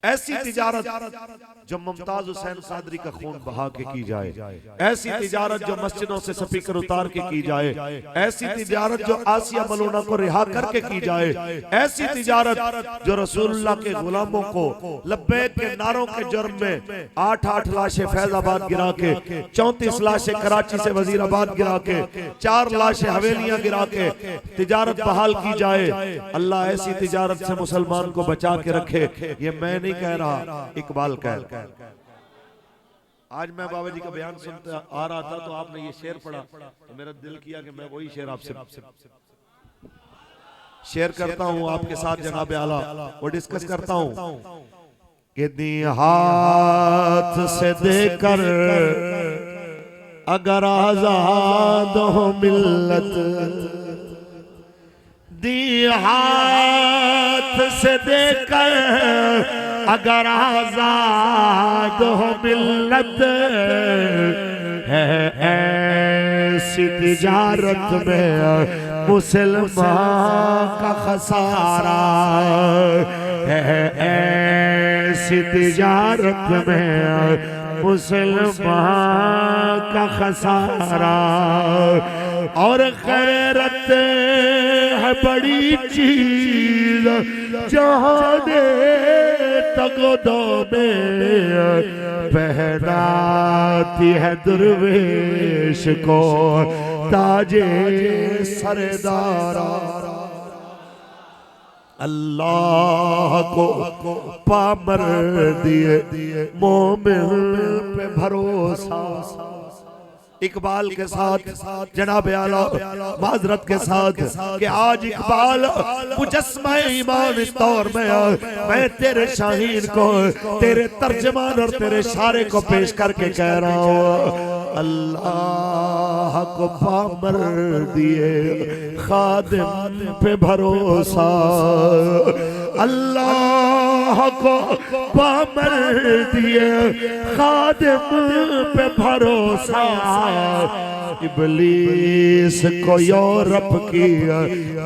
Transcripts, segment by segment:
ऐसी तिजारत जो मुमताज हुसैन कादरी का खून बहा के की जाए, ऐसी तिजारत जो मस्जिदों से स्पीकर उतार के की जाए, ऐसी तिजारत जो आसिया मलूना को रिहा करके की जाए, ऐसी तिजारत जो रसूलुल्लाह के गुलामों को लब्बैक के नारों के जुर्म में 8-8 लाशें फैजाबाद गिरा के, 34 लाशें कराची से वजीराबाद गिरा के, 4 लाशें हवेलियां गिरा के तिजारत बहाल की जाए। अल्लाह ऐसी तिजारत से मुसलमान को बचा के रखे। ये मैं नहीं कह रहा, इकबाल कह। आज मैं बाबा जी का बयान सुनते आ रहा था तो आपने ये शेर पढ़ा तो मेरा दिल किया कि मैं वही शेर आपसे शेयर करता हूं आपके साथ जनाब आला, वो डिस्कस करता हूं कि दी हाथ से देकर अगर आजाद हो मिल्लत, दी हाथ से देकर अगर आजाद हो मिल्लत, है ऐसी तिजारत में मुसलमान का खसारा, है ऐसी तिजारत में मुसलमान का खसारा। और गैरत है बड़ी चीज जहां दे तगदो में पहनाती है दरवेश को ताजे सरदारा। अल्लाह को पामर दिए मोमिन पे भरोसा। इकबाल के साथ जनाब आला माजरत के साथ कि आज इकबाल मुजस्मा ईमान इस दौर में मैं तेरे शाहीन को, तेरे तर्जमान और तेरे शारे को पेश करके कह रहा हूँ। अल्लाह को पामर दिए खादिम पे भरोसा, अल्लाह को पामर दिए खादिम पे भरोसा। इब्लीस को यूरोप की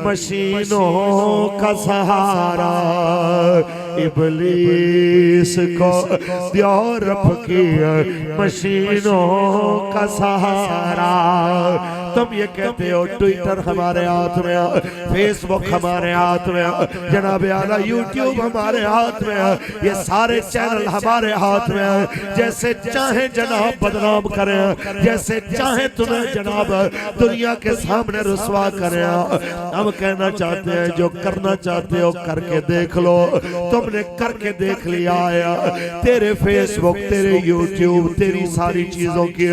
मशीनों का सहारा, इब्लीस को यूरोप की मशीनों का सहारा। तुम ये कहते हो ट्विटर हमारे हाथ में, फेसबुक हमारे हाथ में, जनाब आला यूट्यूब हमारे हाथ में, ये सारे चैनल हमारे हाथ में। जैसे चाहे जनाब बदनाम करें, जैसे चाहे तुम्हें जनाब दुनिया के सामने रुसवा करें। हम कहना चाहते हैं जो करना चाहते हो करके देख लो। तुमने करके देख लिया है, तेरे फेसबुक, तेरे यूट्यूब, तेरी सारी चीजों की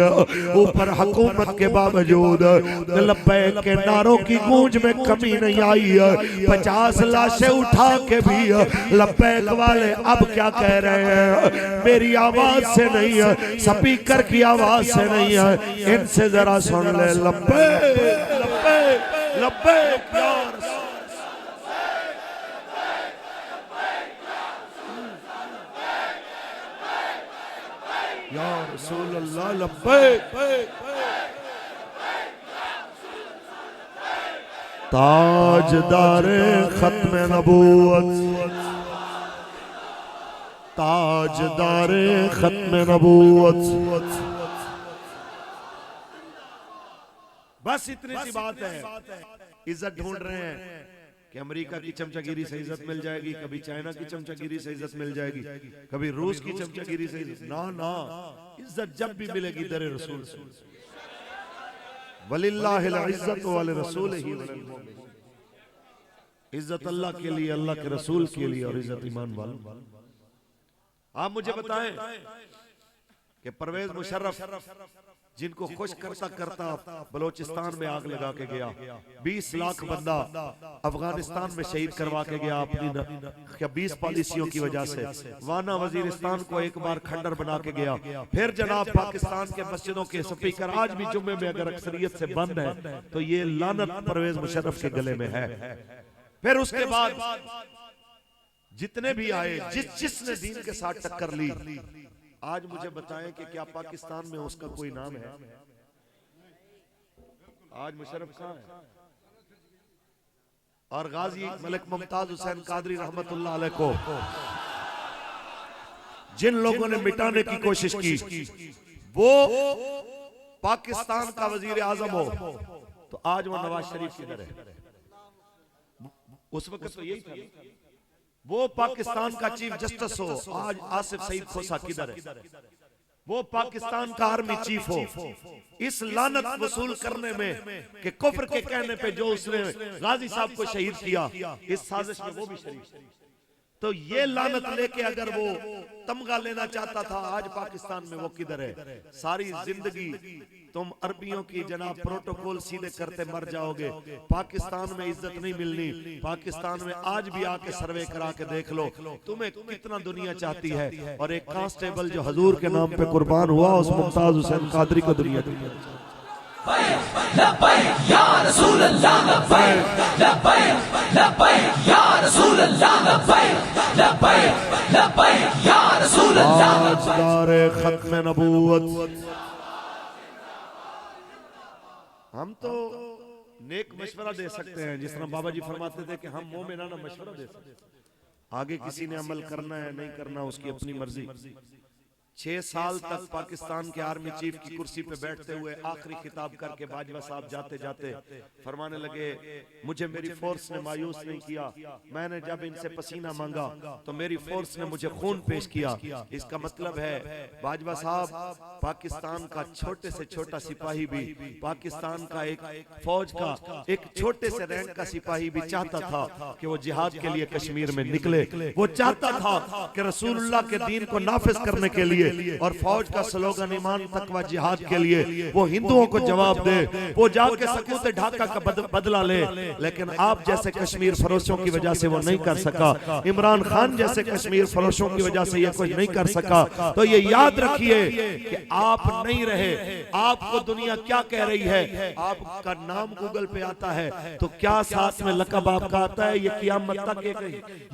ऊपर हुकूमत के बावजूद लब्बैक के नारों की गूंज में कमी नहीं आई है। 50 लाशें उठा के भी लब्बैक वाले अब क्या कह रहे हैं, मेरी आवाज से नहीं है, स्पीकर की आवाज से नहीं है, इनसे जरा सुन ले। लब्बैक लब्बैक लब्बैक या रसूल अल्लाह, लब्बैक। ताजदारे खत्म नबूवत, ताजदारे खत्म नबूवत। बस इतनी सी बात है। इज्जत ढूंढ रहे हैं कि अमेरिका की चमचागिरी से इज्जत मिल जाएगी, कभी चाइना की चमचागिरी से इज्जत मिल जाएगी, कभी रूस की चमचागिरी से इज्जत। ना ना, इज्जत जब भी मिलेगी दर रसूल से। वलिल्लाहिल इज्जत व लिरसूलिही। इज्जत अल्लाह के लिए, अल्लाह के रसूल के लिए, और इज्जत ईमान वालों। आप मुझे बताएं कि परवेज मुशर्रफ जिनको खुश करता करता बलोचिस्तान में आग लगा के गया, 20 लाख बंदा अफगानिस्तान में शहीद करवा के गया अपनी 20 पॉलिसियों की वजह से। वाना वजीरिस्तान को एक बार खंडर बना के गया। फिर जनाब पाकिस्तान के मस्जिदों के स्पीकर आज भी जुम्मे में अगर अक्सरियत से बंद है तो ये लानत परवेज मुशर्रफ के गले में है। फिर उसके बाद जितने भी आए, जिसने दीन के साथ टक्कर ली, आज मुझे बताएं कि क्या पाकिस्तान में उसका कोई नाम है? आज मुशर्रफ कहां है? और गाजी मलिक मुमताज हुसैन कादरी रहमतुल्लाह अलैह को जिन लोगों ने मिटाने की कोशिश की, वो पाकिस्तान का वजीर आजम हो तो आज वो नवाज शरीफ किधर है? उस वक्त तो यही था। वो पाकिस्तान का चीफ जस्टिस हो, आज आसिफ सईद खोसा किधर है? वो पाकिस्तान का आर्मी चीफ हो, इस लानत वसूल करने में कि कुफ्र के कहने पे जो उसने गाजी साहब को शहीद किया, इस साजिश में वो भी शरीक। तो ये लानत लेके अगर वो तमगा लेना चाहता था, आज पाकिस्तान में वो किधर है? सारी जिंदगी तुम अरबियों की जनाब प्रोटोकॉल सीधे करते मर जाओगे। पाकिस्तान में इज्जत नहीं मिलनी। पाकिस्तान में आज भी आके सर्वे करा के देख लो, तुम्हें कितना दुनिया चाहती है। और एक कांस्टेबल जो हजूर के नाम पे कुर्बान हुआ, उस मुमताज हुसैन कादरी को दुनिया दी। या रसूल अल्लाह, या रसूल अल्लाह, या रसूल अल्लाह। खत्म नबूवत हम तो नेक मशवरा दे सकते हैं, जिस तरह बाबा जी फरमाते थे कि हम मोमिनाना मशवरा दे सकते हैं। आगे किसी ने अमल करना है नहीं करना उसकी अपनी मर्जी। 6 साल तक पाकिस्तान के आर्मी चीफ की कुर्सी पे बैठते हुए आखिरी खिताब करके बाजवा साहब जाते जाते फरमाने लगे, मुझे मेरी फोर्स ने मायूस नहीं किया। मैंने जब इनसे पसीना मांगा तो मेरी फोर्स ने मुझे खून पेश किया। इसका मतलब है बाजवा साहब पाकिस्तान का छोटे से छोटा सिपाही भी, पाकिस्तान का एक फौज का एक छोटे से रैंक का सिपाही भी चाहता था कि वो जिहाद के लिए कश्मीर में निकले। वो चाहता था कि रसूलुल्लाह के दीन को नाफिज करने के लिए और फौज का स्लोगन ईमान तकवा जिहाद के लिए वो हिंदुओं को जवाब दे, वो जाके सकूत ढाका का बदला ले। लेकिन आप जैसे कश्मीर फरोशों की वजह से वो नहीं कर सका। इमरान खान जैसे कश्मीर फरोशों की वजह से ये कुछ नहीं कर सका। तो ये याद रखिए कि आप नहीं रहे, आपको दुनिया क्या कह रही है। आपका नाम गूगल पे आता है तो क्या साथ में लकब आपका आता है, ये क़यामत तक एक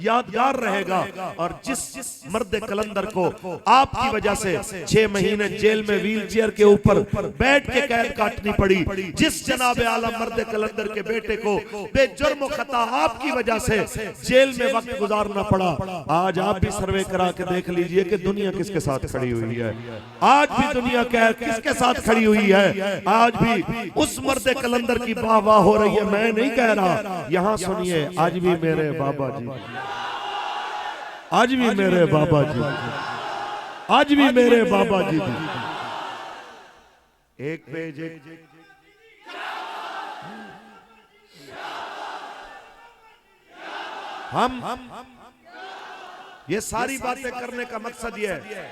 यादगार रहेगा। और जिस मर्द कलंदर को आपकी वजह से 6 महीने जेल में व्हील चेयर के ऊपर बैठ के कैद काटनी पड़ी, जिस जनाब आला मर्द कलंदर के बेटे को बेजुर्म खता आपकी वजह से जेल में वक्त गुजारना पड़ा। आज आप भी सर्वे करा के देख लीजिए कि दुनिया किसके साथ खड़ी हुई है। आज भी दुनिया किसके साथ खड़ी हुई है। आज भी उस मर्द कलंदर की वाह वाह हो रही है। मैं नहीं कह रहा, यहां सुनिए, आज भी मेरे बाबा जी, आज भी मेरे बाबा जी, आज भी मेरे बाबा जी भी एक पेज हम ये सारी बातें करने का मकसद ये है।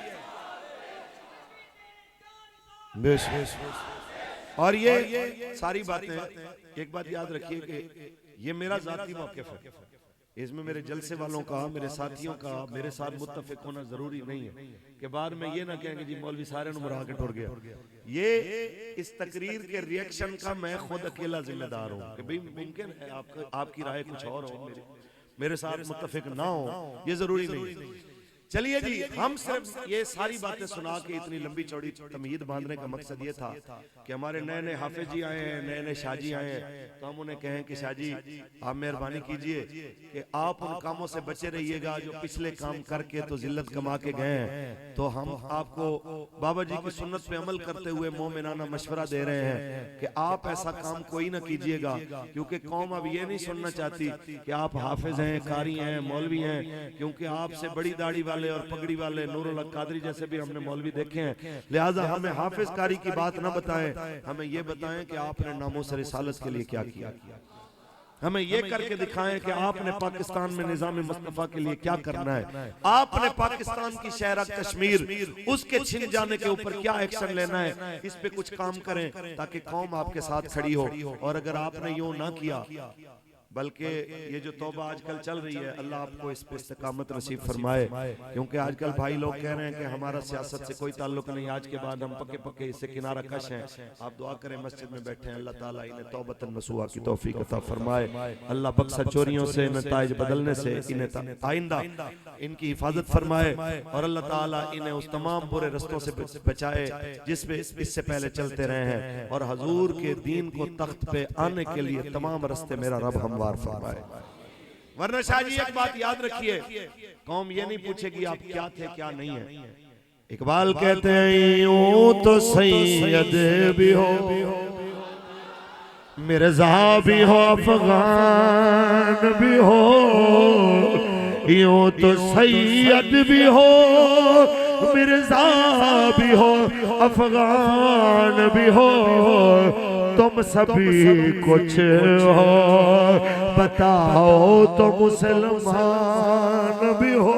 और ये सारी बातें, एक बात याद रखिए कि ये मेरा जाती मौक़िफ़ है, इसमें मेरे जलसे वालों का, मेरे साथियों का मेरे साथ मुत्तफिक होना जरूरी नहीं है कि बाद में ये ना कहेंगे जी मौलवी सारे मुरा के टुर गया। ये इस तकरीर के रिएक्शन का मैं खुद अकेला जिम्मेदार हूँ कि भाई मुमकिन है आपकी राय कुछ और हो, मेरे साथ मुत्तफिक ना हो, ये जरूरी नहीं। चलिए जी, हम सिर्फ ये सारी बातें सुना के इतनी लंबी चौड़ी तमहीद बांधने का मकसद ये था कि हमारे नए नए हाफिज जी आए हैं, नए नए शाहजी आए हैं, तो हम उन्हें कहें कि शाहजी आप मेहरबानी कीजिए कि आप उन कामों से बचे रहिएगा जो पिछले काम करके तो जिल्लत कमा के गए हैं। तो हम आपको बाबा जी की सुन्नत पे अमल करते हुए मोमिनाना मशवरा दे रहे हैं कि आप ऐसा काम कोई ना कीजिएगा, क्योंकि कौम अब ये नहीं सुनना चाहती कि आप हाफिज हैं, कारी हैं, मौलवी हैं, क्योंकि आपसे बड़ी दाढ़ी वाले और पगड़ी वाले नूरुल हक कादरी जैसे भी हमने मौलवी देखे हैं। लिहाजा हमें हाफिज कारी की बात ना बताएं, हमें ये बताएं कि आपने नामोस रिसालत के लिए क्या किया। हमें ये करके दिखाएं कि आपने पाकिस्तान में निजाम मुस्तफा के लिए क्या करना है। आपने पाकिस्तान की शहरा कश्मीर उसके छिन जाने के ऊपर क्या एक्शन लेना है, इस पे कुछ काम करें ताकि कौम आपके साथ खड़ी हो। और अगर आपने यूं ना किया, बल्कि ये जो तौबा आजकल चल रही है, अल्लाह आपको इस पे इस्तिकामत नसीब फरमाए, क्योंकि आजकल भाई लोग कह रहे हैं कि हमारा सियासत से कोई ताल्लुक नहीं, आज के बाद हम पक्के पक्के इससे किनारा कश हैं। आप दुआ करें, मस्जिद में बैठे हैं, अल्लाह ताला इन्हें तौबतन नसूहा की तौफीक अता फरमाए। अल्लाह बख्शा चोरियों से, नताइज बदलने से इन्हें आइंदा इनकी हिफाजत फरमाए, और अल्लाह ताला इन्हें उस तमाम बुरे रस्तों से बचाए जिसपे इससे पहले चलते रहे हैं, और हजूर के दीन को तख्त पे आने के लिए तमाम रस्ते मेरा रब हमवार फरमाए। वरना शाह जी एक बात याद रखिए, कौम ये नहीं पूछेगी आप क्या थे क्या नहीं है। इकबाल कहते हैं यूं तो सैयद भी हो, मिर्जा भी हो, अफगान भी हो, यूं तो सैयद भी हो, मिर्जा भी हो, अफगान भी हो, तुम सभी कुछ हो, बताओ तो मुसलमान भी हो।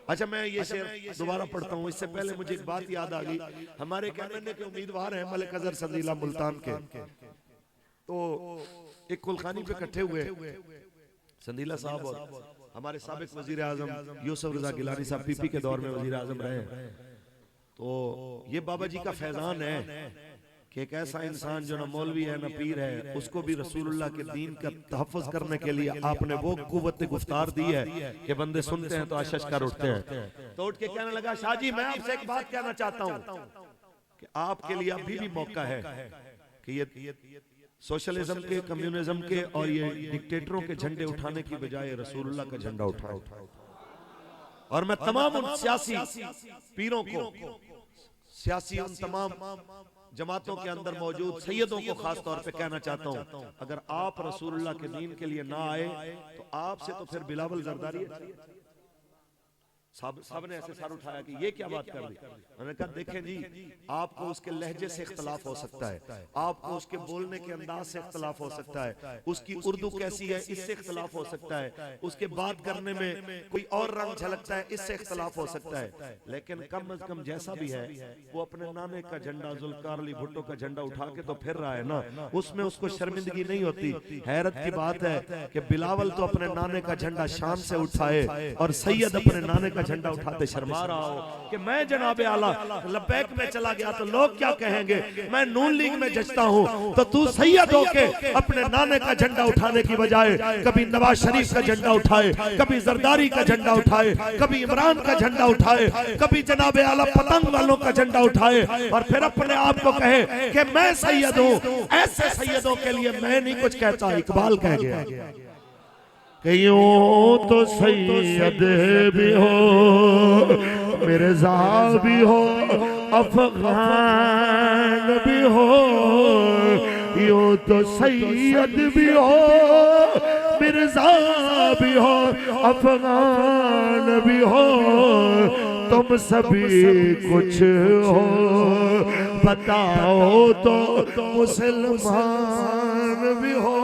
अच्छा मैं ये शेर दोबारा पढ़ता हूँ, इससे पहले मुझे एक बात याद आ गई। हमारे कैबिनेट के उम्मीदवार हैं मलिक अजहर संजीला मुल्तान के, तो एक कुलखानी पे इकट्ठे हुए संजीला साहब और हमारे साबिक वजीर आजम यूसुफ रजा गिलानी साहब पीपी के दौर में वजीर आजम रहे हैं। तो ये बाबा जी का फैजान है कि एक ऐसा इंसान जो ना मौलवी है ना पीर है, उसको भी रसूलुल्लाह के दीन का तहफ़्फ़ुज़ करने के लिए आपने वो कुव्वत गुफ्तार दी है कि बंदे सुनते हैं तो आशश कर उठते हैं। तो उठ के कहने लगा शाह जी मैं आपसे एक बात कहना चाहता हूँ कि आपके लिए अभी भी मौका है कि ये सोशलिज्म के, कम्युनिज्म के और ये डिक्टेटरों के झंडे उठाने की बजाय रसूलुल्लाह का झंडा उठाओ। और मैं तमाम उन सियासी पीरों को, सियासी उन तमाम जमातों के अंदर मौजूद सैयदों को खास तौर पे कहना चाहता हूं, अगर आप रसूलुल्लाह के दीन के लिए ना आए तो आपसे तो फिर बिलावल जरदारी सब ने ऐसे सर उठाया कि ये क्या बात कर दी। मैंने कहा देखें जी, आपको उसके लहजे से इख्तलाफ हो सकता है, आपको उसके बोलने के अंदाज से इख्तलाफ हो सकता है, उसकी उर्दू कैसी है इससे इख्तलाफ हो सकता है, उसके बात करने में कोई और रंग झलकता है इससे इख्तलाफ हो सकता है, लेकिन कम अज कम जैसा भी है वो अपने नाने का झंडा जुल्फकार अली भुट्टो का झंडा उठा के तो फिर रहा है ना, उसमें उसको शर्मिंदगी नहीं होती। हैरत की बात है कि बिलावल तो अपने नाने का झंडा शान से उठाए और सैयद अपने नाने का झंडा उठाते शर्मा रहा हो कि मैं जनाबे आला लब्बैक में चला गया तो लोग क्या कहेंगे, मैं नून लीग में जचता हूं तो तू सैयद होके अपने नाने का झंडा उठाने की बजाय कभी नवाज शरीफ का झंडा उठाए, कभी जरदारी का झंडा उठाए, कभी इमरान का झंडा उठाए, कभी जनाबे आला पतंग वालों का झंडा उठाए और फिर अपने आप को कहे कि मैं सैयद हूं। ऐसे सैयदों के लिए मैं नहीं कुछ कहता, इकबाल कह गया कि यूं तो सैयद भी हो, मिर्जा भी हो, अफगान भी हो, यूं तो सैयद भी हो, मिर्जा भी हो, अफगान भी हो, तुम सभी कुछ हो, बताओ तो मुसलमान भी हो।